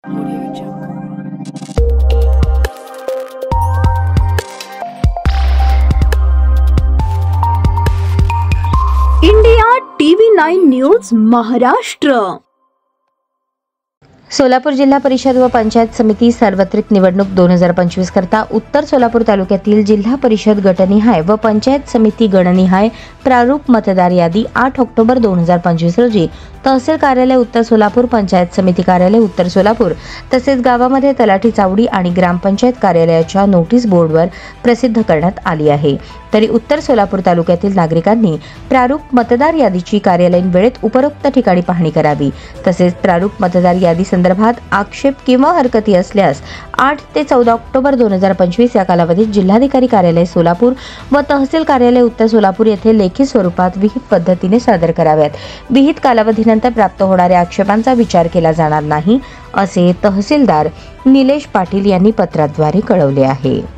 India TV9 news Maharashtra. Solapur जिल्हा परिषद व पंचायत समिती सार्वत्रिक निवडणूक 2025 करता उत्तर सोलापूर तालुक्यातील जिल्हा परिषद गटनिहाय व पंचायत समिती गणनिहाय प्रारूप मतदार यादी 8 ऑक्टोबर 2025 रोजी तहसील कार्यालय उत्तर सोलापूर, पंचायत समिती कार्यालय उत्तर सोलापूर तसेच गावामध्ये तलाठी चावडी आणि ग्रामपंचायत कार्यालयाच्या नोटीस बोर्डवर प्रसिद्ध करण्यात आली आहे। तरी उत्तर सोलापूर तालुक्यातील नागरिकांनी प्रारूप मतदार यादीची कार्यालयीन वेळेत उपरोक्त ठिकाणी पाहणी करावी। तसेच प्रारूप मतदार यादी संदर्भात आक्षेप किंवा हरकती असल्यास 8 ते 14 ऑक्टोबर 2025 या कालावधीत जिल्हाधिकारी कार्यालय सोलापूर व तहसील कार्यालय उत्तर सोलापूर येथे लेखी स्वरूपात विहित पद्धतीने सादर कराव्यात। विहित कालावधीनंतर प्राप्त होणाऱ्या आक्षेपांचा विचार केला जाणार नाही, असे तहसीलदार निलेश पाटील यांनी पत्राद्वारे कळवले आहे।